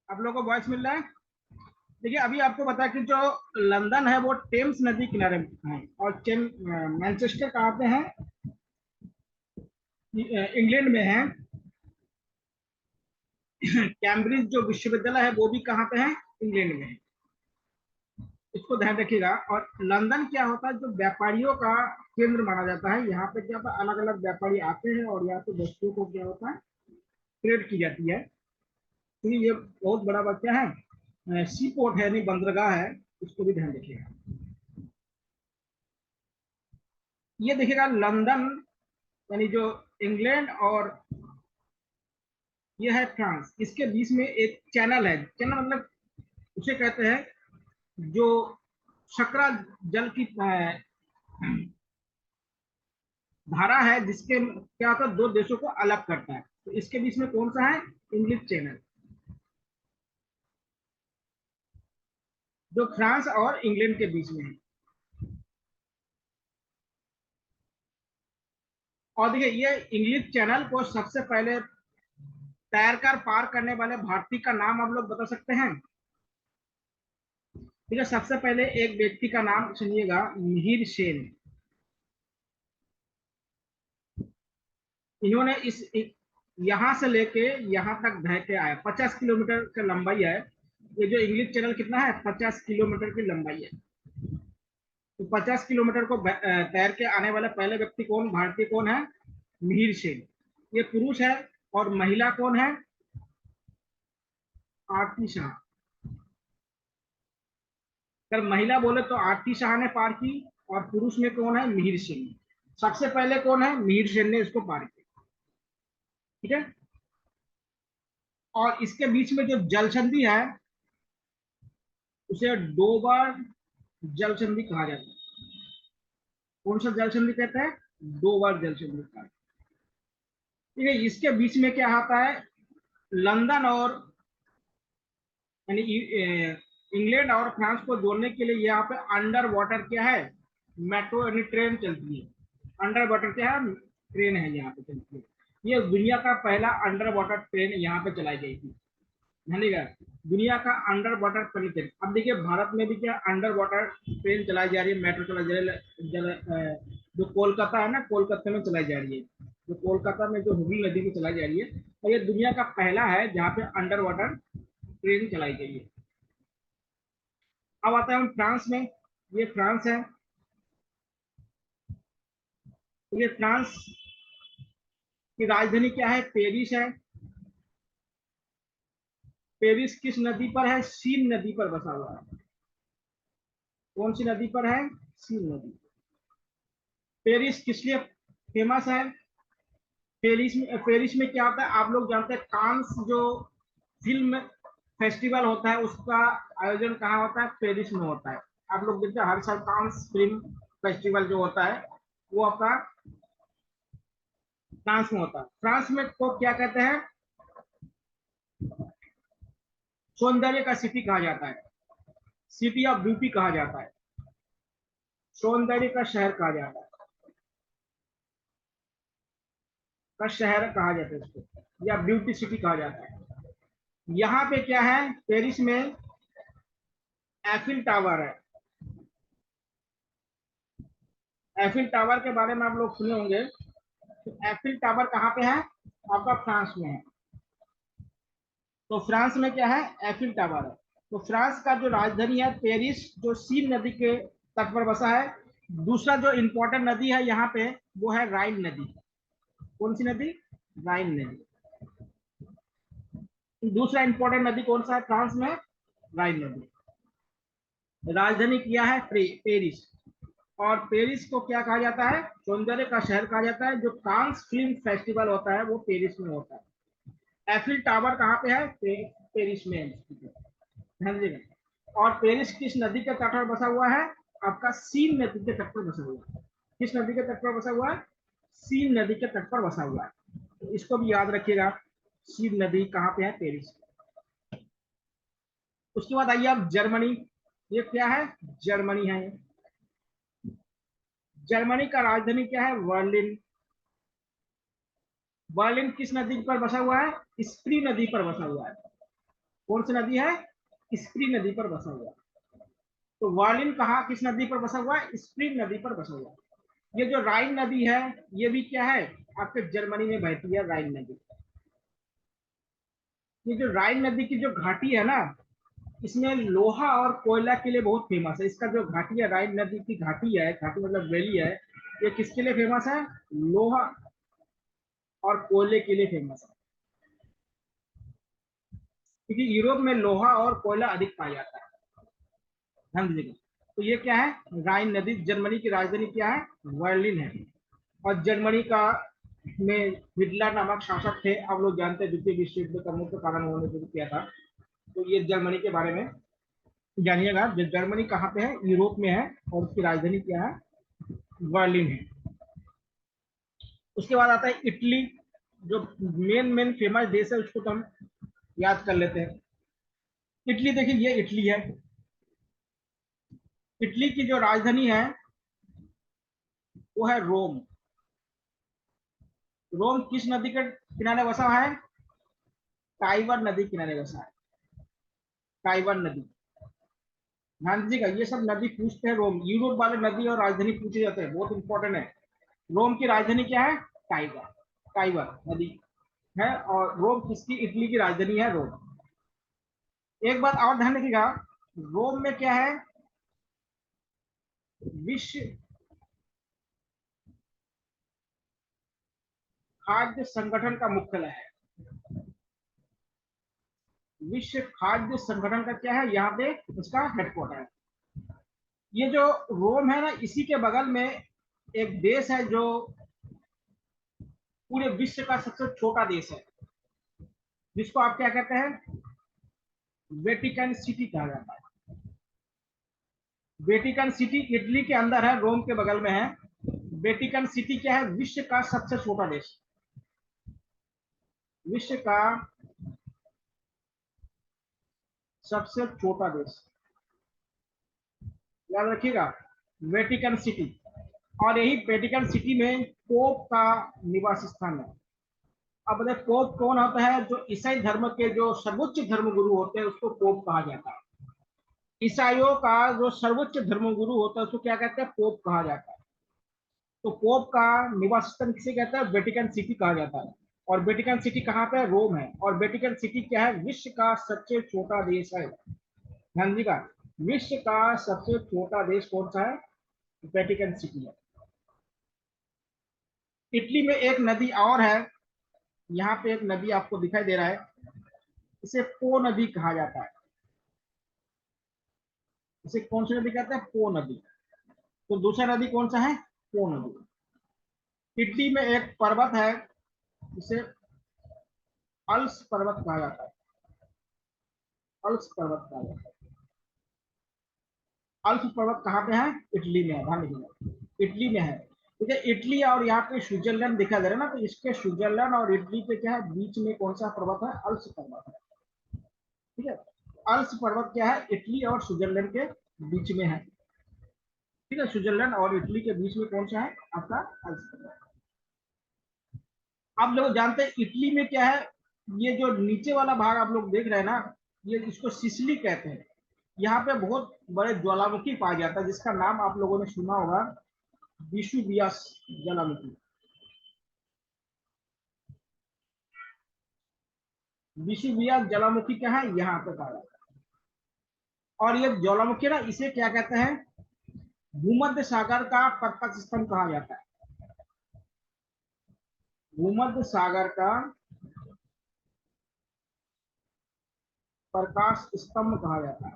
आप लोगों को वॉइस मिल रहा है? देखिए, अभी आपको बता कि जो लंदन है वो टेम्स नदी किनारे है, और मैनचेस्टर कहाँ पे है? इंग्लैंड में है। कैम्ब्रिज जो विश्वविद्यालय है वो भी कहाँ पे है? इंग्लैंड में है। इसको ध्यान रखिएगा। और लंदन क्या होता है, जो व्यापारियों का केंद्र माना जाता है। यहाँ पे क्या अलग अलग व्यापारी आते हैं और यहाँ पे वस्तुओं को क्या होता है, ट्रेड की जाती है। तो ये बहुत बड़ा क्या है, सी पोर्ट है, नहीं बंदरगाह है। इसको भी ध्यान रखिएगा। ये देखिएगा लंदन, यानी जो इंग्लैंड और ये है फ्रांस, इसके बीच में एक चैनल है। चैनल मतलब उसे कहते हैं जो सकरा जल की धारा है, जिसके क्या होता है, दो देशों को अलग करता है। तो इसके बीच में कौन सा है? इंग्लिश चैनल, जो फ्रांस और इंग्लैंड के बीच में है। और देखिए, ये इंग्लिश चैनल को सबसे पहले तैरकर पार करने वाले भारतीय का नाम आप लोग बता सकते हैं? ठीक है, सबसे पहले एक व्यक्ति का नाम सुनिएगा, मिहिर सेन। इन्होंने यहां से लेके यहां तक बह के आया। 50 किलोमीटर का लंबाई है। ये जो इंग्लिश चैनल कितना है, 50 किलोमीटर की लंबाई है। तो 50 किलोमीटर को तैर के आने वाला पहले व्यक्ति कौन, भारतीय कौन है? मिहिर सेन। ये पुरुष है। और महिला कौन है? आरती शाह। अगर महिला बोले तो आरती शाह ने पार की, और पुरुष में कौन है? मिहिर सेन। सबसे पहले कौन है? मिहिर सेन ने इसको पार किया। ठीक है। और इसके बीच में जो जल संधि है, उसे डोबर जल संधि कहा जाता है। कौन सा जल संधि कहते हैं? डोबर जल संधि का। ठीक है। इसके बीच में क्या आता है, लंदन और यानी इंग्लैंड और फ्रांस को जोड़ने के लिए यहाँ पे अंडर वाटर क्या है, मेट्रो यानी ट्रेन चलती है। अंडर वाटर क्या है, ट्रेन है यहाँ पे चलती है। ये दुनिया का पहला अंडर वाटर ट्रेन यहाँ पे चलाई गई थी। ध्यान, दुनिया का अंडर वाटर ट्रेन। अब देखिए, भारत में भी क्या अंडर वाटर ट्रेन चलाई जा रही है, मेट्रो चलाई जा रही है। जो कोलकाता है ना, कोलकाता में चलाई जा रही है। जो कोलकाता में जो हुगली नदी की चलाई जा रही है, और ये दुनिया का पहला है जहाँ पे अंडर वाटर ट्रेन चलाई गई है। अब आता है हम फ्रांस में। ये फ्रांस है। तो ये फ्रांस की राजधानी क्या है? पेरिस है। पेरिस किस नदी पर है? सीन नदी पर बसा हुआ है। कौन सी नदी पर है? सीन नदी। पेरिस किस लिए फेमस है? पेरिस में क्या होता है, आप लोग जानते हैं, कांस जो फिल्म फेस्टिवल होता है, उसका आयोजन कहाँ होता है? पेरिस में होता है। आप लोग देखते हैं हर साल कांस फिल्म फेस्टिवल जो होता है, वो आपका फ्रांस में होता है। फ्रांस में को क्या कहते हैं? सौंदर्य का सिटी कहा जाता है। सिटी ऑफ ब्यूटी कहा जाता है। सौंदर्य का शहर कहा जाता है। का शहर कहा जाता है इसको, या ब्यूटी सिटी कहा जाता है। यहाँ पे क्या है, पेरिस में एफिल टावर है। एफिल टावर के बारे में आप लोग सुने होंगे। तो एफिल टावर कहाँ पे है? आपका फ्रांस में है। तो फ्रांस में क्या है? एफिल टावर है। तो फ्रांस का जो राजधानी है पेरिस, जो सीन नदी के तट पर बसा है। दूसरा जो इंपॉर्टेंट नदी है यहाँ पे, वो है राइन नदी। कौन सी नदी? राइन नदी। दूसरा इंपॉर्टेंट नदी कौन सा है फ्रांस में? राइन नदी। राजधानी किया है पेरिस। और पेरिस को क्या कहा जाता है? सौंदर्य का शहर कहा जाता है। जो कांस फिल्म फेस्टिवल होता है वो पेरिस में होता है। एफिल टावर कहाँ पे है? पेरिस में है। ध्यान दीजिएगा। और पेरिस किस नदी के तट पर बसा हुआ है? आपका सीन नदी के तट पर बसा हुआ है। किस नदी के तट पर बसा हुआ है? सीन नदी के तट पर बसा हुआ है। तो इसको भी याद रखिएगा। सीन नदी कहाँ पे है? पेरिस। उसके बाद आइए आप जर्मनी। ये क्या है? जर्मनी है। जर्मनी का राजधानी क्या है? बर्लिन। बर्लिन किस नदी पर बसा हुआ है? स्प्री नदी पर बसा हुआ है। कौन सी नदी है? स्प्री नदी पर बसा हुआ। तो वर्लिन कहाँ किस नदी पर बसा हुआ है? स्प्रिंग नदी पर बसा हुआ। ये जो राइन नदी है ये भी क्या है? आपके जर्मनी में बहती है राइन नदी। ये जो राइन नदी की जो घाटी है ना, इसमें लोहा और कोयला के लिए बहुत फेमस है। इसका जो घाटी है, राइन नदी की घाटी है, घाटी मतलब वैली है, ये किसके लिए फेमस है? लोहा और कोयले के लिए फेमस है, क्योंकि यूरोप में लोहा और कोयला अधिक पाया जाता है हर जगह। तो ये क्या है? राइन नदी। जर्मनी की राजधानी क्या है? बर्लिन है। और जर्मनी का में हिटलर नामक शासक थे, आप लोग जानते हैं, द्वितीय विश्व युद्ध का मुख्य कारण उन्होंने जो किया था। तो ये जर्मनी के बारे में जानिएगा। जर्मनी कहाँ पे है? यूरोप में है, और उसकी राजधानी क्या है? बर्लिन है। उसके बाद आता है इटली। जो मेन मेन फेमस देश है उसको तो हम याद कर लेते हैं। इटली, देखिए ये इटली है। इटली की जो राजधानी है वो है रोम। रोम किस नदी के किनारे बसा है? टाइबर नदी किनारे बसा है। टाइबर नदी। ध्यान दीजिएगा, ये सब नदी पूछते हैं। रोम, यूरोप वाले नदी और राजधानी पूछे जाते हैं, बहुत इंपॉर्टेंट है। रोम की राजधानी क्या है? टाइबर। टाइबर नदी है। और रोम किसकी? इटली की राजधानी है रोम। एक बात और ध्यान रखिएगा, रोम में क्या है? विश्व खाद्य संगठन का मुख्यालय है। विश्व खाद्य संगठन का क्या है? यहाँ पे उसका हेडक्वार्टर है। ये जो रोम है ना, इसी के बगल में एक देश है जो पूरे विश्व का सबसे छोटा देश है, जिसको आप क्या कहते हैं? वेटिकन सिटी कहा जाता है। वेटिकन सिटी इटली के अंदर है, रोम के बगल में है। वेटिकन सिटी क्या है? विश्व का सबसे छोटा देश। विश्व का सबसे छोटा देश, याद रखिएगा, वेटिकन सिटी। और यही वेटिकन सिटी में पोप का निवास स्थान है। अब बताए पोप कौन होता है? जो ईसाई धर्म के जो सर्वोच्च धर्म गुरु होते हैं उसको पोप कहा जाता है। ईसाइयों का जो सर्वोच्च धर्म गुरु होता है उसको क्या कहते हैं? पोप कहा जाता है। तो पोप का निवास स्थान किसे कहता है? वेटिकन सिटी कहा जाता है। और वेटिकन सिटी कहाँ पे है? रोम है। और वेटिकन सिटी क्या है? विश्व का सबसे छोटा देश है। ध्यान दीजिएगा, विश्व का सबसे छोटा देश कौन सा है? वेटिकन सिटी है। इटली में एक नदी और है, यहाँ पे एक नदी आपको दिखाई दे रहा है, इसे पो नदी कहा जाता है। इसे कौन सी नदी कहते हैं? पो नदी। तो दूसरा नदी कौन सा है? पो नदी। इटली में एक पर्वत है, जिसे अल्स पर्वत कहा जाता है। अल्स पर्वत कहा जाता है। अल्स पर्वत कहाँ पे है? इटली में है, ध्यान रखिएगा, इटली में है। ठीक है, इटली और यहाँ पे स्विट्जरलैंड दिखा दे रहा है ना, तो इसके स्विट्जरलैंड और इटली पे क्या है? बीच में कौन सा पर्वत है? अल्स पर्वत है। ठीक है, अल्स पर्वत क्या है? इटली और स्विट्जरलैंड के बीच में है। ठीक है, स्विट्जरलैंड और इटली के बीच में कौन सा है? आपका अल्स पर्वत। आप लोग जानते हैं इटली में क्या है? ये जो नीचे वाला भाग आप लोग देख रहे हैं ना, ये इसको सिसिली कहते हैं। यहाँ पे बहुत बड़े ज्वालामुखी पाया जाता है, जिसका नाम आप लोगों ने सुना होगा, विसुवियस ज्वालामुखी। विसुवियस ज्वालामुखी क्या है? यहाँ पे पाया जाता है। और ये ज्वालामुखी ना, इसे क्या कहते हैं? भूमध्य सागर का प्रकाश स्तंभ कहा जाता है। भूमध्य सागर का प्रकाश स्तंभ कहा जाता है,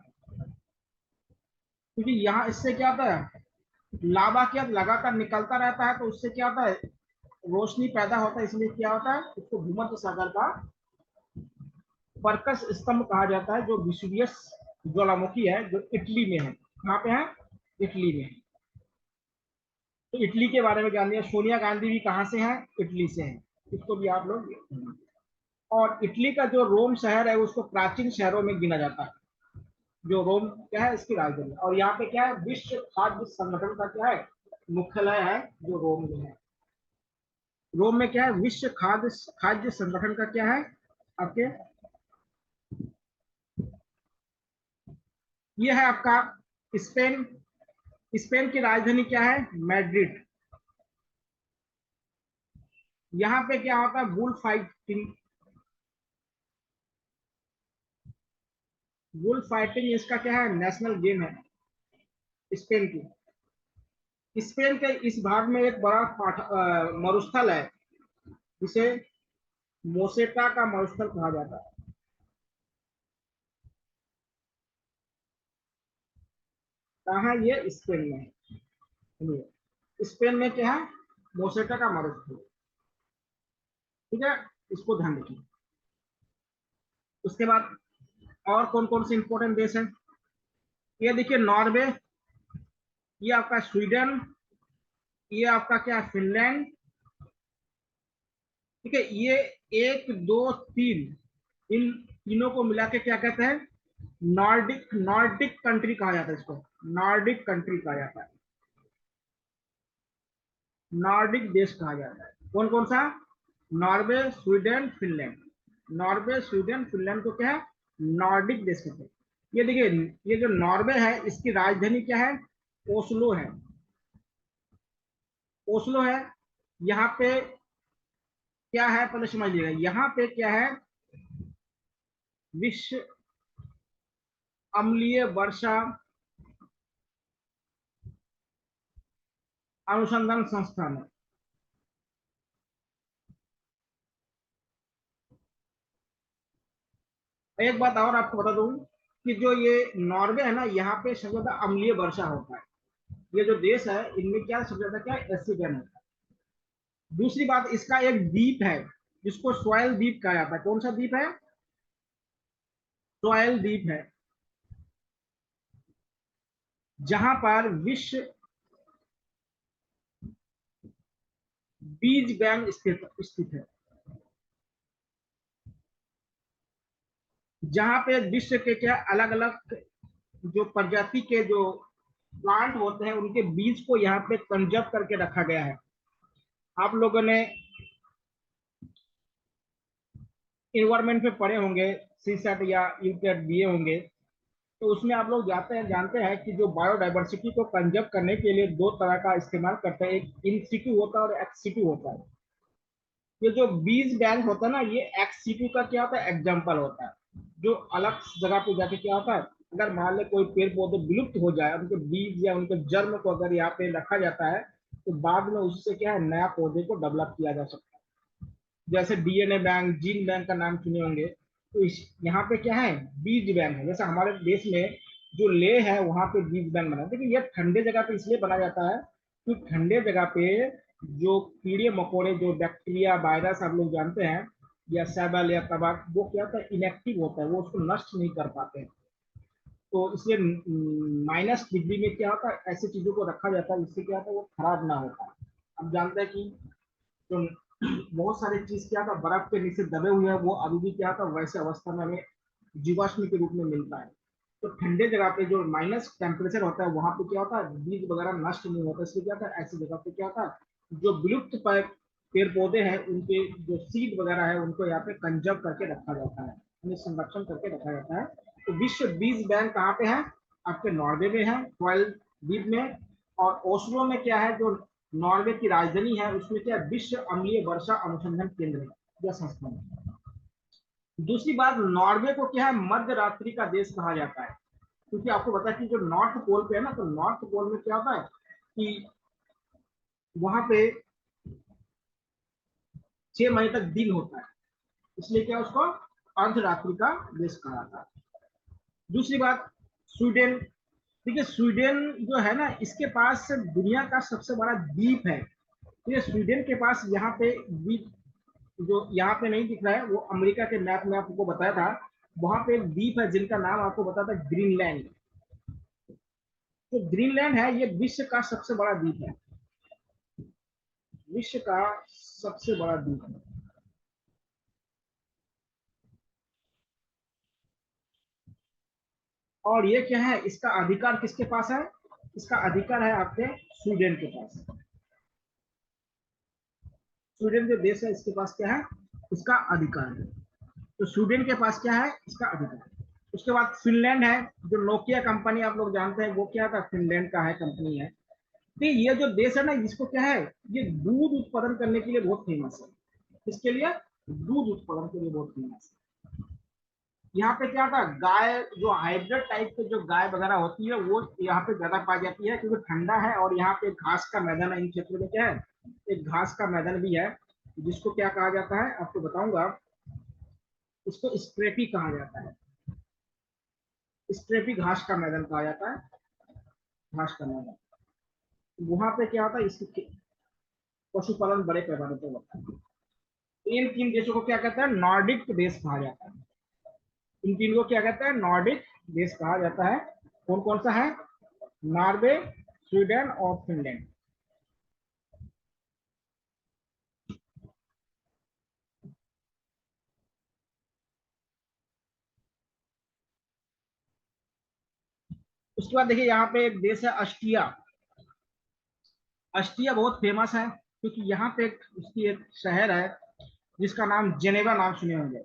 क्योंकि यहाँ इससे क्या होता है? लावा क्या लगातार निकलता रहता है, तो उससे क्या होता है? रोशनी पैदा होता है, इसलिए क्या होता है? उसको भूमध्य सागर का प्रकाश स्तंभ कहा जाता है, जो विसुवियस ज्वालामुखी है, जो इटली में है। कहाँ पे है? इटली में है। तो इटली के बारे में जान लिया। सोनिया गांधी भी कहाँ से है? इटली से है। इसको भी आप लोग। और इटली का जो रोम शहर है उसको प्राचीन शहरों में गिना जाता है। जो रोम क्या है? इसकी राजधानी। और यहाँ पे क्या है? विश्व खाद्य संगठन का क्या है? मुख्यालय है, जो रोम में है। रोम में क्या है? विश्व खाद्य खाद्य संगठन का क्या है? आपके ये है आपका स्पेन। स्पेन की राजधानी क्या है? मैड्रिड। यहाँ पे क्या होता है? Bull fighting. बुल फाइटिंग इसका क्या है? नेशनल गेम है स्पेन की। स्पेन के इस भाग में एक बड़ा मरुस्थल है, जिसे मोसेटा का मरुस्थल कहा जाता है। कहाँ है ये? स्पेन में है। स्पेन में क्या है? मोसेटा का मरुस्थल। ठीक है, इसको ध्यान रखिए। उसके बाद और कौन कौन से इंपॉर्टेंट देश हैं? ये देखिए, नॉर्वे, ये आपका स्वीडन, ये आपका क्या है? फिनलैंड। ठीक है, ये एक दो तीन, इन तीनों को मिला के क्या कहते हैं? नॉर्डिक नॉर्डिक कंट्री कहा जाता है इसको। नॉर्डिक कंट्री कहा जाता है, नॉर्डिक देश कहा जाता है। कौन कौन सा? Norway, Sweden, Finland. Norway, Sweden, Finland को क्या है? नॉर्डिक देश कहते हैं। ये देखिए, ये जो नॉर्वे है, इसकी राजधानी क्या है? ओस्लो है। ओस्लो है। यहाँ पे क्या है पहले समझ लीजिएगा। यहाँ पे क्या है? विश्व अम्लीय वर्षा अनुसंधान संस्थान है। एक बात और आपको बता दूं कि जो ये नॉर्वे है ना, यहाँ पे सबसे ज्यादा अम्लीय वर्षा होता है। ये जो देश है, इनमें क्या सबसे ज्यादा क्या एसिड होता है। दूसरी बात, इसका एक द्वीप है जिसको सॉयल द्वीप कहा जाता है। कौन सा द्वीप है? सॉयल द्वीप है, जहां पर विश्व बीज बैंक स्थित स्थित है। जहां पे विश्व के क्या अलग अलग जो प्रजाति के जो प्लांट होते हैं, उनके बीज को यहाँ पे कंजर्व करके रखा गया है। आप लोगों ने इन्वायरमेंट में पढ़े होंगे, सी सेट या यूटेट दिए होंगे, तो उसमें आप लोग जानते हैं कि जो बायोडाइवर्सिटी को कंजर्व करने के लिए दो तरह का इस्तेमाल करते हैं, एक इन सिटू होता है और एक्स सिटू होता है। ये जो बीज बैंक होता है ना, ये एक्स सिटू का क्या होता है? एग्जाम्पल होता है। जो अलग जगह पे जाके क्या होता है, अगर मान ले कोई पेड़ पौधे विलुप्त हो जाए, उनके बीज या उनके जन्म को अगर यहाँ पे रखा जाता है, तो बाद में उससे क्या है, नया पौधे को डेवलप किया जा सकता है। जैसे डीएनए बैंक, जीन बैंक का नाम सुने होंगे, तो इस यहाँ पे क्या है? बीज बैंक है। जैसे हमारे देश में जो ले है, वहां पे बीज बैंक बना है। देखिए, ये ठंडे जगह पे इसलिए बना जाता है कि ठंडे जगह पे जो कीड़े मकोड़े, जो बैक्टीरिया वायरस आप लोग जानते हैं, या सैबल या तबाक, वो क्या होता है? इनएक्टिव होता है, वो उसको नष्ट नहीं कर पाते हैं। तो इसलिए माइनस डिग्री में क्या होता है? ऐसी चीजों को रखा जाता है जिससे क्या होता है? वो खराब ना होता है। हम जानते हैं कि जो बहुत सारी चीज क्या था, बर्फ के नीचे दबे हुए हैं, वो अभी भी क्या था? वैसे अवस्था में हमें जीवाश्म के रूप में मिलता है। तो ठंडे जगह पे जो माइनस टेम्परेचर होता है, वहां पे क्या होता है? बीज वगैरह नष्ट नहीं होता। इसलिए क्या था? ऐसी जगह पे क्या था? जो विलुप्त पेड़ पौधे हैं, उनके जो सीड वगैरह है, उनको यहाँ पे कंजर्व करके रखा जाता है, उन्हें संरक्षण करके रखा जाता है। तो विश्व बीज बैंक कहाँ पे है? आपके नॉर्वे में है, ट्वेल्व द्वीप में। और ओस्लो में क्या है? जो नॉर्वे की राजधानी है, उसमें क्या? विश्व अम्लीय वर्षा अनुसंधान केंद्र है या संस्थान है। दूसरी बात, नॉर्वे को क्या है? मध्य रात्रि का देश कहा जाता है, क्योंकि आपको पता है कि जो नॉर्थ पोल पे है ना, तो नॉर्थ पोल में क्या होता है कि वहां पे 6 महीने तक दिन होता है, इसलिए क्या उसको अर्धरात्रि का देश कहा जाता है। दूसरी बात, स्वीडन। देखिए, स्वीडन जो है ना, इसके पास दुनिया का सबसे बड़ा द्वीप है। तो ये स्वीडन के पास यहाँ पे द्वीप, जो यहाँ पे नहीं दिख रहा है, वो अमेरिका के मैप में आपको बताया था। वहां पे एक द्वीप है जिनका नाम आपको बताया था, ग्रीनलैंड। तो ग्रीनलैंड है, ये विश्व का सबसे बड़ा द्वीप है। विश्व का सबसे बड़ा द्वीप है। और ये क्या है? इसका अधिकार किसके पास है? इसका अधिकार है आपके स्वीडन के पास। स्वीडन जो देश है, इसके पास क्या है? इसका अधिकार है। तो स्वीडन के पास क्या है? इसका अधिकार। उसके बाद फिनलैंड है, जो नोकिया कंपनी आप लोग जानते हैं, वो क्या था, फिनलैंड का है, कंपनी है। तो ये जो देश है ना, इसको क्या है, ये दूध उत्पादन करने के लिए बहुत फेमस है। इसके लिए दूध उत्पादन के लिए बहुत फेमस है। यहाँ पे क्या था, गाय जो हाइब्रिड टाइप के जो गाय वगैरह होती है वो यहाँ पे ज्यादा पाई जाती है, क्योंकि ठंडा है और यहाँ पे घास का मैदान है। इन क्षेत्रों में क्या है, एक घास का मैदान भी है, जिसको क्या कहा जाता है आपको बताऊंगा। इसको स्ट्रेपी कहा जाता है। स्ट्रेपी घास का मैदान कहा जाता है, घास का मैदान। वहां पे क्या होता है, इसकी पशुपालन बड़े पैमाने पर होता है। इन तीन देशों को क्या कहता है, नॉर्डिक देश कहा जाता है। इन तीन को क्या कहता है, नॉर्डिक देश कहा जाता है। कौन कौन सा है, नॉर्वे, स्वीडन और फिनलैंड। उसके बाद देखिए यहाँ पे एक देश है ऑस्ट्रिया। ऑस्ट्रिया बहुत फेमस है, क्योंकि यहाँ पे उसकी एक शहर है जिसका नाम जेनेवा नाम सुने होंगे।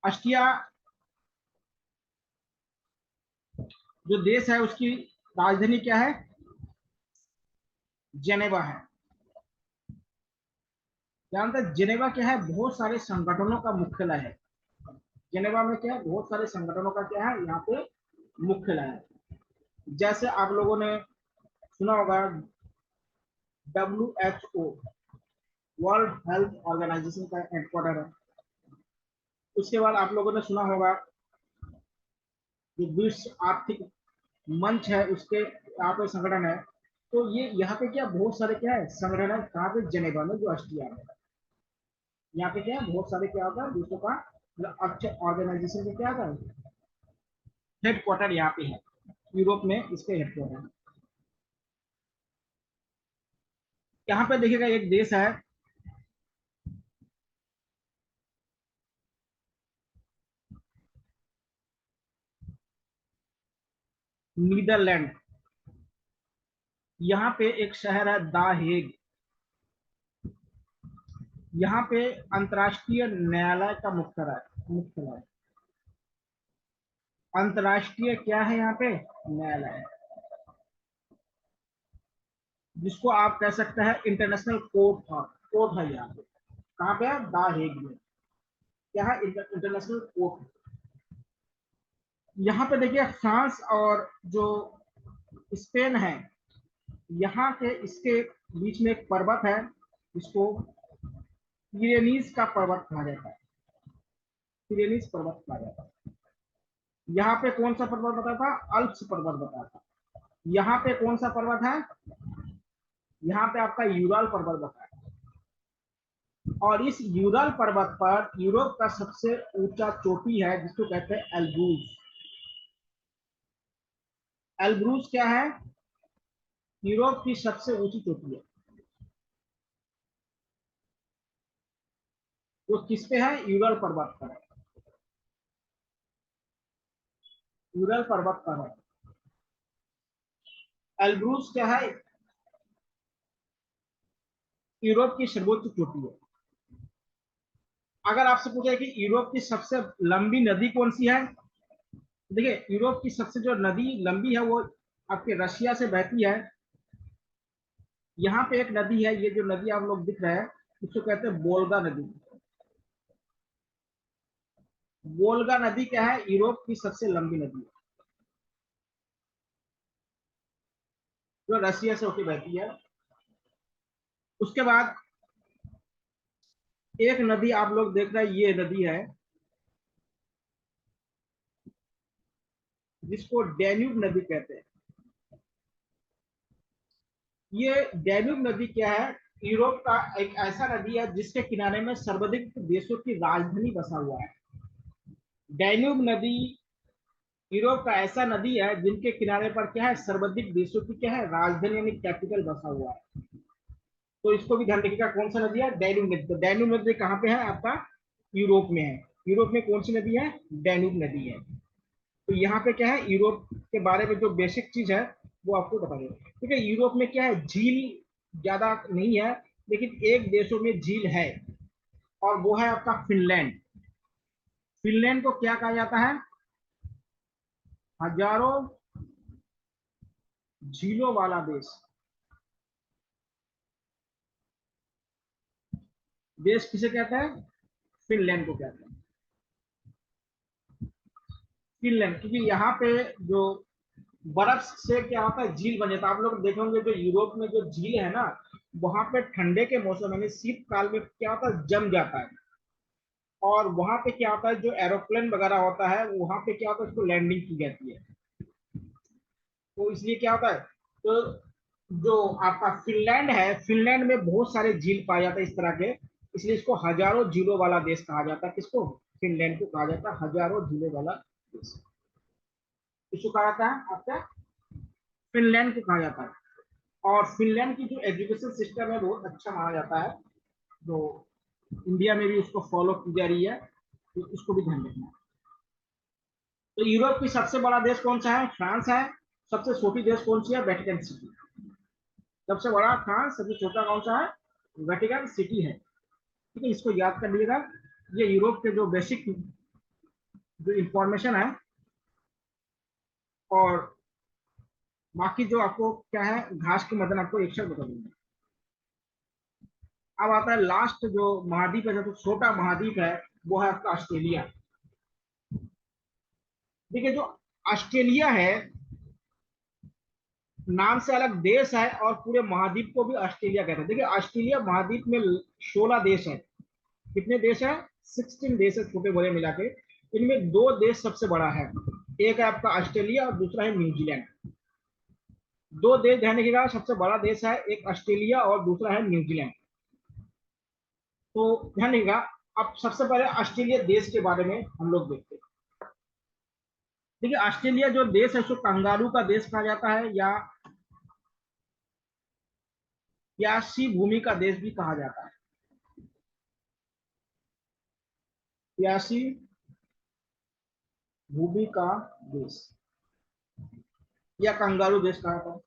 ऑस्ट्रिया जो देश है उसकी राजधानी क्या है, जेनेवा है। जानते हैं जेनेवा क्या है, बहुत सारे संगठनों का मुख्यालय है। जेनेवा में क्या है, बहुत सारे संगठनों का क्या है यहाँ पे मुख्यालय है। जैसे आप लोगों ने सुना होगा, WHO, वर्ल्ड हेल्थ ऑर्गेनाइजेशन का हेडक्वार्टर है। उसके बाद आप लोगों ने सुना होगा, जो विश्व आर्थिक मंच है उसके यहाँ पे संगठन है। तो ये यहाँ पे क्या बहुत सारे क्या है संगठन है, कहाँ पे, जेनेवा में, जो ऑस्ट्रिया में। यहाँ पे क्या है, बहुत सारे क्या होता है विश्व का मतलब अच्छे ऑर्गेनाइजेशन का क्या होता है, हेडक्वार्टर यहाँ पे है। यूरोप में इसके हेडक्वार्टर। यहाँ पे देखिएगा एक देश है, नीदरलैंड। यहाँ पे एक शहर है द हेग। यहाँ पे अंतर्राष्ट्रीय न्यायालय का मुख्यालय। अंतर्राष्ट्रीय क्या है यहाँ पे, न्यायालय, जिसको आप कह सकते हैं इंटरनेशनल कोर्ट था, कोर्ट है यहाँ पे। कहाँ पे है, द हेग में। क्या है, इंटरनेशनल कोर्ट। यहाँ पे देखिए फ्रांस और जो स्पेन है, यहाँ के इसके बीच में एक पर्वत है, जिसको पिरेनीज का पर्वत कहा जाता है। पिरेनीज पर्वत कहा जाता है। यहाँ पे कौन सा पर्वत बता था, अल्प्स पर्वत बता था। यहाँ पे कौन सा पर्वत है, यहाँ पे आपका यूराल पर्वत बता है। और इस यूराल पर्वत पर यूरोप का सबसे ऊंचा चोटी है, जिसको कहते हैं एल्ब्रूज। एल्ब्रूज क्या है, यूरोप की सबसे ऊंची चोटी है। वो किस पे है, यूरल पर्वत पर है। यूरल पर्वत पर है। एल्ब्रूज क्या है, यूरोप की सर्वोच्च चोटी है। अगर आपसे पूछे कि यूरोप की सबसे लंबी नदी कौन सी है, देखिए यूरोप की सबसे जो नदी लंबी है वो आपके रशिया से बहती है। यहाँ पे एक नदी है, ये जो नदी आप लोग दिख रहे हैं, इसको कहते हैं बोल्गा नदी। बोल्गा नदी क्या है, यूरोप की सबसे लंबी नदी है, जो रशिया से होकर बहती है। उसके बाद एक नदी आप लोग देख रहे हैं, ये नदी है, जिसको डैन्यूब नदी कहते हैं। ये डैन्यूब नदी क्या है, यूरोप का एक ऐसा नदी है जिसके किनारे में सर्वाधिक देशों की राजधानी बसा हुआ है। डैन्यूब नदी यूरोप का ऐसा नदी है जिनके किनारे पर क्या है, सर्वाधिक देशों की क्या है, राजधानी यानी कैपिटल बसा हुआ है। तो इसको भी ध्यान रखिएगा, कौन सा नदी है, डैन्यूब नदी। तो डैन्यूब नदी कहाँ पे है आपका, यूरोप में है। यूरोप में कौन सी नदी है, डैन्यूब नदी है। तो यहाँ पे क्या है, यूरोप के बारे में जो बेसिक चीज है वो आपको बता दें। ठीक है, यूरोप में क्या है, झील ज्यादा नहीं है, लेकिन एक देशों में झील है, और वो है आपका फिनलैंड। फिनलैंड को क्या कहा जाता है? हजारों झीलों वाला देश। देश किसे कहते हैं? फिनलैंड को कहते हैं। फिनलैंड, क्योंकि यहाँ पे जो बर्फ से क्या होता है, झील बन जाता है। आप लोग देखेंगे जो यूरोप में जो झील है ना, वहां पे ठंडे के मौसम यानी शीतकाल में क्या होता है, जम जाता है। और वहां पे क्या होता है, जो एरोप्लेन वगैरह होता है वहां पे क्या होता है, उसको लैंडिंग की जाती है। तो इसलिए क्या होता है, तो जो आपका फिनलैंड है, फिनलैंड में बहुत सारे झील पाए जाते हैं इस तरह के, इसलिए इसको हजारों झीलों वाला देश कहा जाता है। किसको? फिनलैंड को कहा जाता है हजारों झीलों वाला देश। किसको कहा जाता है आपका? फिनलैंड को कहा जाता है। और फिनलैंड की जो एजुकेशन सिस्टम है बहुत अच्छा माना जाता है, जो इंडिया में भी उसको फॉलो की जा रही है, तो इसको भी ध्यान रखना है। तो यूरोप की सबसे बड़ा देश कौन सा है? फ्रांस है। सबसे छोटी देश कौन सी है? Vatican city. सबसे बड़ा फ्रांस, सबसे छोटा कौन सा है? वेटिकन सिटी है। ठीक है, इसको याद कर लीजिएगा। ये यूरोप के जो बेसिक जो इंफॉर्मेशन है। और बाकी जो आपको क्या है, घास के मदन आपको एक शब्द बता दूंगा। अब आता है लास्ट जो महाद्वीप है, जो छोटा महाद्वीप है, वो है आपका ऑस्ट्रेलिया। देखिए जो ऑस्ट्रेलिया है, नाम से अलग देश है, और पूरे महाद्वीप को भी ऑस्ट्रेलिया कहते हैं। देखिए ऑस्ट्रेलिया महाद्वीप में 16 देश है। कितने देश है? 16 देश है, छोटे बड़े मिला के। इनमें दो देश सबसे बड़ा है, एक है आपका ऑस्ट्रेलिया और दूसरा है न्यूजीलैंड। दो देश ध्यान रखिएगा, सबसे बड़ा देश है एक ऑस्ट्रेलिया और दूसरा है न्यूजीलैंड। तो ध्यान रखिएगा। अब सबसे पहले ऑस्ट्रेलिया देश के बारे में हम लोग देखते हैं। देखिए ऑस्ट्रेलिया जो देश है उसको कंगारू का देश कहा जाता है, या प्यासी भूमि का देश भी कहा जाता है। प्यासी भूमि का देश या कंगारू देश कहा जाता है।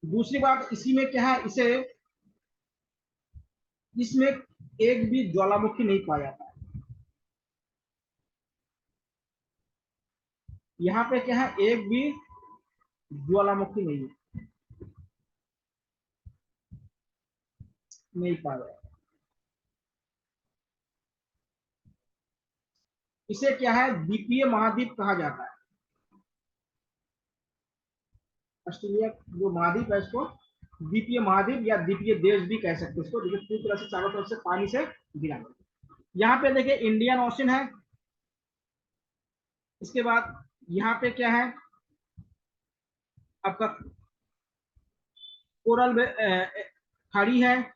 दूसरी बात इसी में क्या है, इसे इसमें एक भी ज्वालामुखी नहीं पाया जाता है। यहाँ पे क्या है, एक भी ज्वालामुखी नहीं पाया जाता। इसे क्या है, द्वीपीय महाद्वीप कहा जाता है। ऑस्ट्रेलिया जो महाद्वीप है इसको द्वीपीय महाद्वीप या द्वीपीय देश भी कह सकते हैं इसको। देखिए पूरी तरह से चारों तरफ से पानी से घिरा हुआ है। यहाँ पे देखिए इंडियन ओशन है। इसके बाद यहाँ पे क्या है आपका, कोरल खाड़ी है।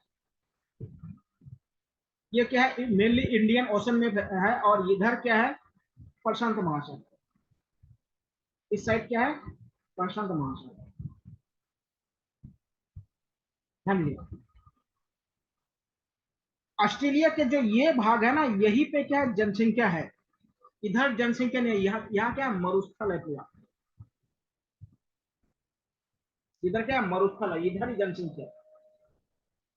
ये क्या है, मेनली इंडियन ओशन में है। और इधर क्या है, प्रशांत महासागर। इस साइड क्या है, प्रशांत महासागर। ध्यान दीजिए, ऑस्ट्रेलिया के जो ये भाग है ना, यही पे क्या है, जनसंख्या है। इधर जनसंख्या नहीं है। यहाँ क्या है, मरुस्थल है पूरा। इधर क्या है, मरुस्थल है, इधर ही जनसंख्या है।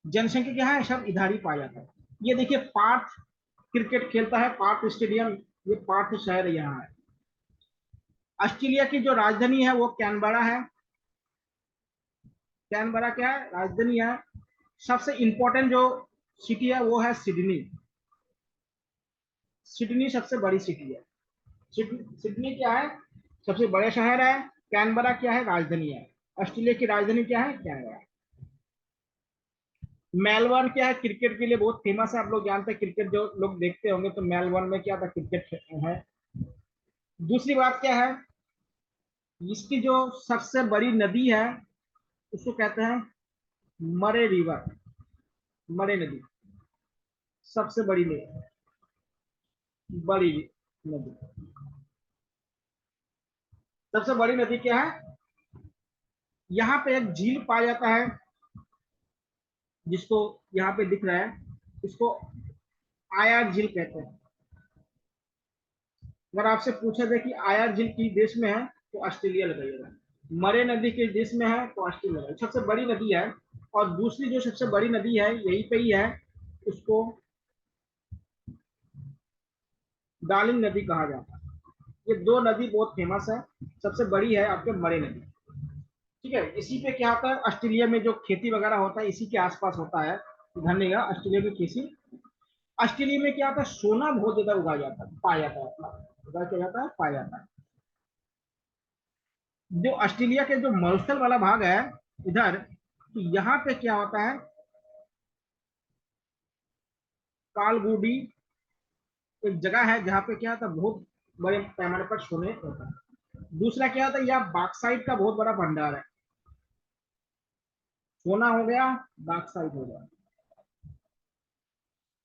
जनसंख्या क्या है, सब इधर ही पाया जाता है। ये देखिए पार्थ क्रिकेट खेलता है, पार्थ स्टेडियम, ये पार्थ शहर यहाँ है। ऑस्ट्रेलिया की जो राजधानी है वो कैनबरा है। कैनबरा क्या है, राजधानी है। सबसे इंपॉर्टेंट जो सिटी है वो है सिडनी। सिडनी सबसे बड़ी सिटी है। सिडनी क्या है, सबसे बड़े शहर है। कैनबरा क्या है, राजधानी है। ऑस्ट्रेलिया की राजधानी क्या है, कैनबरा। मेलबर्न क्या है, क्रिकेट के लिए बहुत फेमस है। आप लोग जानते हैं, क्रिकेट जो लोग देखते होंगे तो मेलबर्न में क्या था, क्रिकेट है। दूसरी बात क्या है, इसकी जो सबसे बड़ी नदी है उसको कहते हैं मरे रिवर। मरे नदी सबसे बड़ी नदी, बड़ी नदी। सबसे बड़ी नदी क्या है, यहाँ पे एक झील पाया जाता है जिसको यहाँ पे दिख रहा है, इसको आयर झील कहते हैं। अगर आपसे पूछा जाए कि आयर झील किस देश में है तो ऑस्ट्रेलिया लगाइएगा। मरे नदी किस देश में है तो ऑस्ट्रेलिया लगाइएगा। सबसे बड़ी नदी है। और दूसरी जो सबसे बड़ी नदी है यहीं पे ही है, उसको डार्लिंग नदी कहा जाता है। ये दो नदी बहुत फेमस है। सबसे बड़ी है आपके मरे नदी। ठीक है, इसी पे क्या होता है, ऑस्ट्रेलिया में जो खेती वगैरह होता है इसी के आसपास होता है। ध्यान देगा, ऑस्ट्रेलिया में खेती, ऑस्ट्रेलिया में क्या होता है, सोना बहुत ज्यादा उगाया जाता है, पाया जाता है, उगाया क्या जाता है, पाया जाता है। जो ऑस्ट्रेलिया के जो मरुस्थल वाला भाग है इधर, तो यहाँ पे क्या होता है, कालगुडी एक जगह है जहाँ पे क्या होता है, बहुत बड़े पैमाने पर सोने होता है। दूसरा क्या होता है, यहाँ बाक्साइट का बहुत बड़ा भंडार है। सोना हो गया, बाक्साइट हो गया।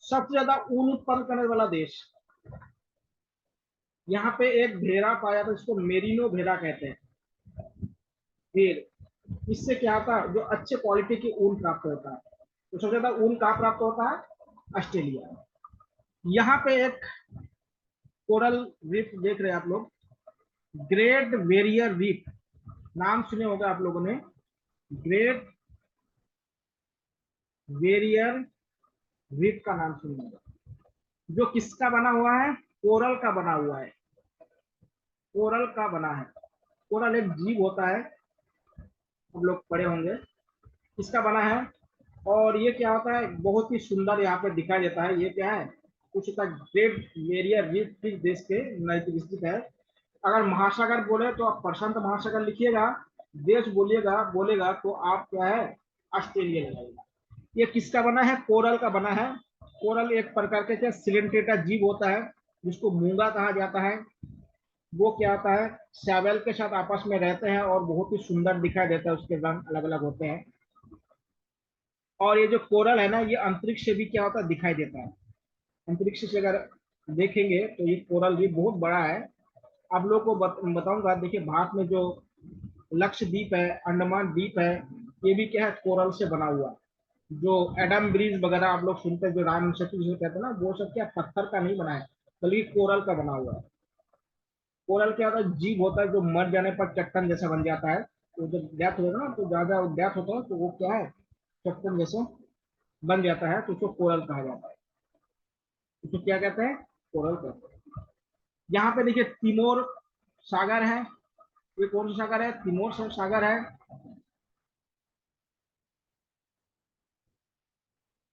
सबसे ज्यादा ऊन उत्पन्न करने वाला देश, यहाँ पे एक भेड़ा पाया जाता है, इसको मेरिनो भेड़ा कहते हैं, भेड़। इससे क्या होता है, जो अच्छे क्वालिटी की ऊन प्राप्त होता है। तो सबसे ज्यादा ऊन कहाँ प्राप्त होता है, ऑस्ट्रेलिया। यहाँ पे एक कोरल रीफ देख रहे हैं आप लोग, ग्रेट वेरियर रीफ, नाम सुने होगा आप लोगों ने, ग्रेट वेरियर रीफ का नाम सुने होगा। जो किसका बना हुआ है, कोरल का बना हुआ है, कोरल का बना है। कोरल एक जीव होता है, हम लोग पढ़े होंगे, इसका बना है। और ये क्या होता है, बहुत ही सुंदर यहाँ पे दिखाई देता है। ये क्या है, कुछ ग्रेट वेरियर रीफ किस देश के नजदीक स्थित है। अगर महासागर बोले तो आप प्रशांत महासागर लिखिएगा, देश बोलिएगा बोलेगा तो आप क्या है, ऑस्ट्रेलिया लगाइएगा। ये किसका बना है, कोरल का बना है। कोरल एक प्रकार के क्या सिलेंट्रेटा जीव होता है, जिसको मूंगा कहा जाता है। वो क्या होता है, शैवाल के साथ आपस में रहते हैं और बहुत ही सुंदर दिखाई देता है, उसके रंग अलग अलग होते हैं। और ये जो कोरल है ना, ये अंतरिक्ष से भी क्या होता है, दिखाई देता है। अंतरिक्ष से अगर देखेंगे तो ये कोरल भी बहुत बड़ा है। आप लोग को बताऊंगा, देखिए भारत में जो लक्षद्वीप है, अंडमान द्वीप है, ये भी क्या है, कोरल से बना हुआ है। जो एडम ब्रिज वगैरह आप लोग सुनते हैं, जो राम सेतु जिसे कहते हैं ना, वो सब क्या पत्थर का नहीं बना है, बल्कि कोरल का बना हुआ है। कोरल क्या होता है, जीव होता है जो मर जाने पर चट्टान जैसा बन जाता है। तो जब डेथ होगा ना, तो ज्यादा डेथ होता है तो वो क्या है, चट्टान जैसे बन जाता है, तो उसको कोरल कहा जाता है। उसको क्या कहते हैं, कोरल कहते हैं। यहाँ पे देखिए तिमोर सागर है। ये कौन सा सागर है, तिमोर सागर है।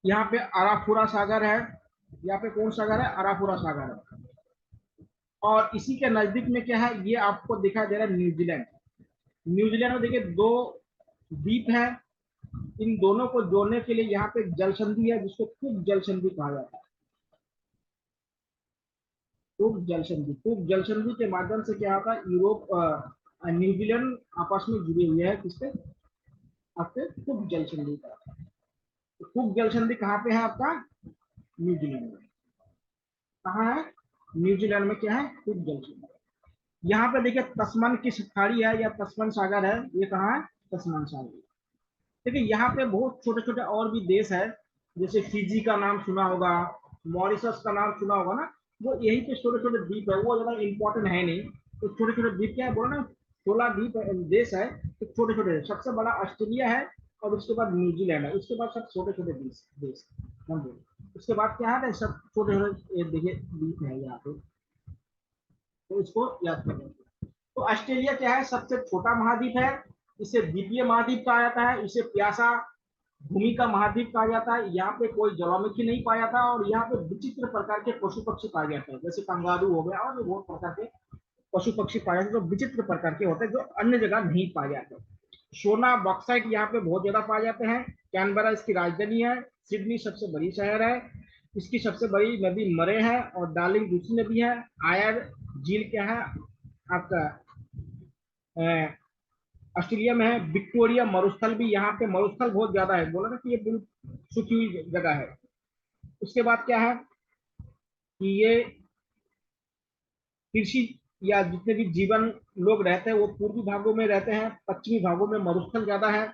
यहाँ पे अराफुरा सागर है। यहाँ पे कौन सागर है, अराफुरा सागर है। और इसी के नजदीक में क्या है, ये आपको दिखाई दे रहा है न्यूजीलैंड। न्यूजीलैंड में देखिए दो द्वीप है। इन दोनों को जोड़ने के लिए यहाँ पे एक जल संधि है, जिसको कुक जल संधि कहा जाता है। कुक जल संधि, कुक जल संधि के माध्यम से क्या होता है, यूरोप न्यूजीलैंड आपस में जुड़े हुए हैं, किससे, आपके कुक जल संधि का। तो कुक जल संधि कहाँ पे है आपका, न्यूजीलैंड में। कहाँ है, न्यूजीलैंड में क्या है, कुक जल संधि। यहाँ पे देखिए तस्मन की खाड़ी है या तस्मन सागर है, ये कहाँ है, तस्मन सागर। देखिए यहाँ पे बहुत छोटे छोटे और भी देश है, जैसे फिजी का नाम सुना होगा, मॉरिशस का नाम सुना होगा ना। वो यही पे छोटे छोटे द्वीप है, वो ज्यादा इंपॉर्टेंट है नहीं। तो छोटे छोटे द्वीप क्या है, बोला ना, 16 द्वीप देश है। तो छोटे छोटे, सबसे बड़ा ऑस्ट्रेलिया है, और उसके बाद न्यूजीलैंड है, उसके बाद सब छोटे छोटे देश देश समझो। उसके बाद क्या है, सब छोटे छोटे देखिए द्वीप है यहाँ पे। तो इसको याद करें। तो ऑस्ट्रेलिया क्या है, सबसे छोटा महाद्वीप है। इसे द्वीपीय महाद्वीप कहा जाता है, इसे प्यासा भूमि का महाद्वीप कहा जाता है। यहाँ पे कोई ज्वालामुखी नहीं पाया जाता, और यहाँ पे विचित्र प्रकार के पशु पक्षी पाए जाते हैं, जैसे कंगारू हो गया, और भी बहुत प्रकार के पशु पक्षी पाए जाते हैं, जो विचित्र प्रकार के होते हैं, जो अन्य जगह नहीं पाए जाते। सोना बॉक्साइट यहाँ पे बहुत ज्यादा पाए जाते हैं। कैनबरा इसकी राजधानी है। सिडनी सबसे बड़ी शहर है। इसकी सबसे बड़ी नदी मरे है, और डार्लिंग दूसरी नदी है। आयर झील क्या है आपका, ऑस्ट्रेलिया में है। विक्टोरिया मरुस्थल भी, यहाँ पे मरुस्थल बहुत ज्यादा है, बोला ना कि ये बिल्कुल सूखी हुई जगह है। उसके बाद क्या है कि ये कृषि या जितने भी जीवन लोग रहते हैं वो पूर्वी भागों में रहते हैं, पश्चिमी भागों में मरुस्थल ज्यादा है।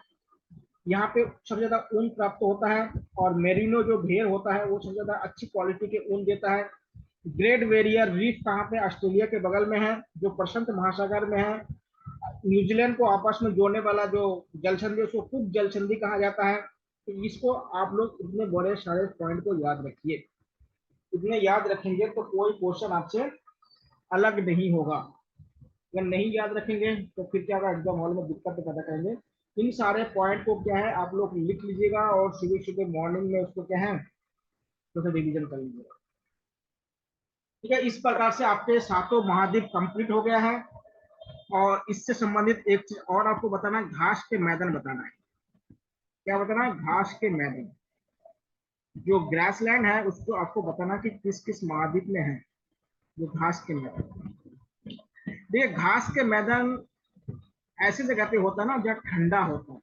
यहाँ पे सबसे ज्यादा ऊन प्राप्त होता है। और मेरिनो जो भेड़ होता है वो सबसे ज्यादा अच्छी क्वालिटी के ऊन देता है। ग्रेट बैरियर रीफ कहाँ पे, ऑस्ट्रेलिया के बगल में है, जो प्रशांत महासागर में है। न्यूजीलैंड को आपस में जोड़ने वाला जो जल संधि, उसको कुक जल संधि कहा जाता है। तो इसको आप लोग इतने बड़े सारे पॉइंट को याद रखिए। इतने याद रखेंगे तो कोई क्वेश्चन आपसे अलग नहीं होगा। अगर नहीं याद रखेंगे तो फिर क्या होगा, एग्जाम हॉल में दिक्कत पैदा करेंगे। इन सारे पॉइंट को क्या है आप लोग लिख लीजिएगा और सुबह सुबह मॉर्निंग में उसको क्या है तो रिवीजन कर लीजिएगा। ठीक है, इस प्रकार से आपके सातों महाद्वीप कंप्लीट हो गया है। और इससे संबंधित एक चीज और आपको बताना है, घास के मैदान बताना है। क्या बताना है? घास के मैदान। जो ग्रासलैंड है उसको आपको बताना कि किस किस महाद्वीप में है जो घास के मैदान। देखिए, घास के मैदान ऐसी जगह पे होता है ना जहाँ ठंडा होता है।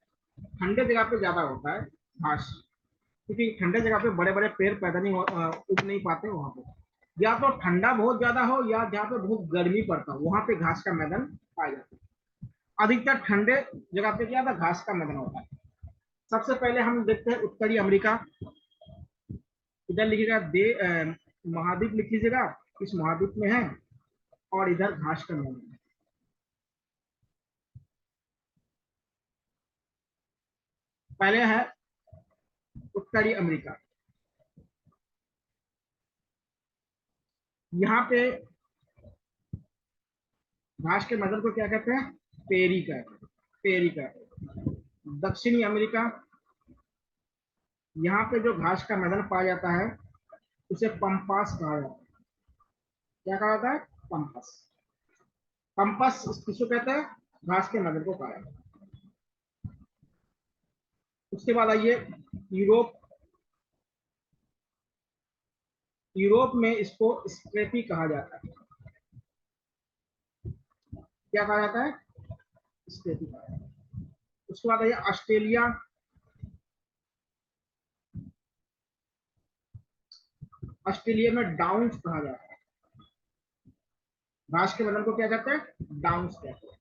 ठंडे जगह पे ज्यादा होता है घास, क्योंकि ठंडे जगह पे बड़े बड़े पेड़ पैदा नहीं उग नहीं पाते वहां पे। या तो ठंडा बहुत ज्यादा हो या जहाँ पे बहुत गर्मी पड़ता हो वहां पे घास का मैदान पाया जाता है। अधिकतर ठंडे जगह पे क्या था, घास का मैदान होता है। सबसे पहले हम देखते हैं उत्तरी अमेरिका। इधर लिखिएगा महाद्वीप लिख लीजिएगा किस महाद्वीप में है, और इधर घास का मैदान है। पहले है उत्तरी अमेरिका। यहाँ पे घास के मैदान को क्या कहते हैं? पेरी कहते हैं। पेरी कहते हैं। दक्षिणी अमेरिका, यहाँ पे जो घास का मैदान पाया जाता है उसे पंपास कहा जाता है। क्या कहा जाता है? पंपास। पंपास किसको कहते हैं? घास के मैदान को कहा जाता है। उसके बाद आइए यूरोप। यूरोप में इसको स्टेपी कहा जाता है। क्या कहा जाता है? स्टेपी कहा जाता है। उसके बाद आइए ऑस्ट्रेलिया। ऑस्ट्रेलिया में डाउन्स कहा जाता है। घास के मैदान को क्या कहते हैं? डाउन्स कहते हैं।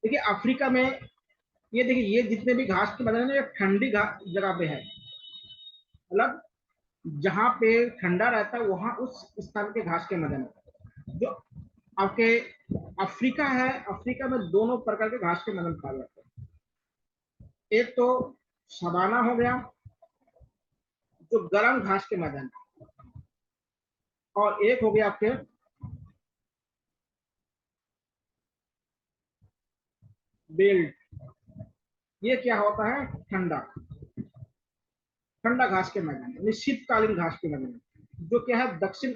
देखिए अफ्रीका में, ये देखिए ये जितने भी घास के मैदान है ये ठंडी जगह पे है। मतलब जहाँ पे ठंडा रहता है वहां उस स्थान के घास के मैदान है। जो आपके अफ्रीका है, अफ्रीका में दोनों प्रकार के घास के मैदान पाए जाते हैं। एक तो सवाना हो गया जो गर्म घास के मैदान है, और एक हो गया आपके बेल्ट। ये क्या होता है? ठंडा ठंडा घास के मैदान है, शीतकालीन घास के मैदान है, जो क्या है दक्षिण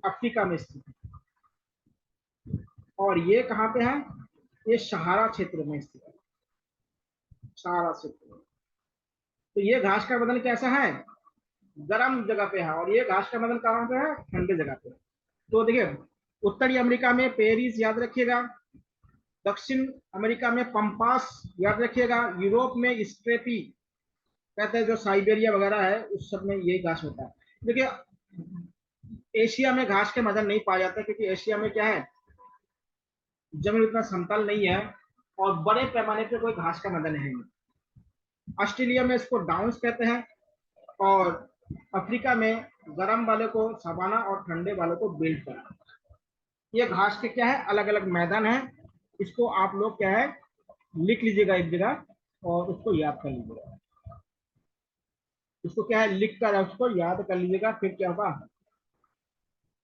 अफ्रीका में स्थित है। और ये कहाँ पे है? ये सहारा क्षेत्र में स्थित है। सहारा क्षेत्र में। तो ये घास का मैदान कैसा है? गर्म जगह पे है, और ये घास का मैदान कहाँ पे है? ठंडे जगह पे। तो देखिए उत्तरी अमेरिका में पेरिस याद रखिएगा, दक्षिण अमेरिका में पंपास याद रखिएगा, यूरोप में स्ट्रेपी कहते हैं, जो साइबेरिया वगैरह है उस सब में यही घास होता है। देखिए एशिया में घास के मैदान नहीं पाया जाता क्योंकि एशिया में क्या है, जमीन उतना समतल नहीं है और बड़े पैमाने पे कोई घास का मैदान है नहीं। ऑस्ट्रेलिया में इसको डाउन्स कहते हैं, और अफ्रीका में गर्म वाले को सवाना और ठंडे वाले को बेल्ट कहते हैं। ये घास के क्या है, अलग अलग मैदान है। इसको आप लोग क्या है लिख लीजिएगा एक जगह और उसको याद कर लीजिएगा। इसको क्या है लिख कर उसको याद कर लीजिएगा, फिर क्या होगा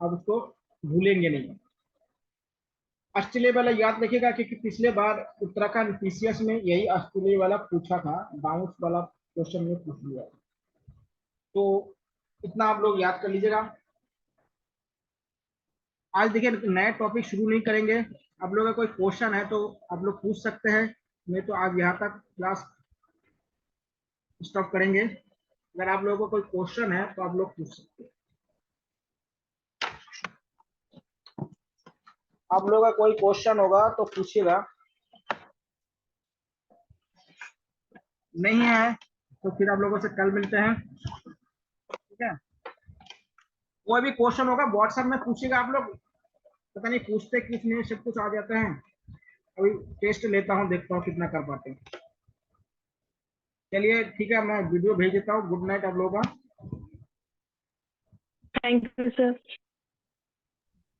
अब उसको भूलेंगे नहीं। ऑस्ट्रेलिया वाला याद रखिएगा क्योंकि पिछले बार उत्तराखंड पीसीएस में यही ऑस्ट्रेलिया वाला पूछा था, बाउंस वाला क्वेश्चन में पूछ लिया। तो इतना आप लोग याद कर लीजिएगा। आज देखिए नए टॉपिक शुरू नहीं करेंगे। आप लोगों का कोई क्वेश्चन है तो आप लोग पूछ सकते हैं, नहीं तो आज यहाँ तक क्लास स्टॉप करेंगे। अगर आप लोगों को कोई क्वेश्चन है तो आप लोग पूछ सकते हैं। आप लोगों का कोई क्वेश्चन होगा तो पूछिएगा, नहीं है तो फिर आप लोगों से कल मिलते हैं। ठीक है, कोई भी क्वेश्चन होगा व्हाट्सएप में पूछिएगा आप लोग। पता नहीं पूछते कुछ नहीं, सब कुछ आ जाते हैं। अभी टेस्ट लेता हूँ, देखता हूँ कितना कर पाते हैं। चलिए ठीक है, मैं वीडियो भेज देता हूँ। गुड नाइट आप लोगों का। Thank you sir.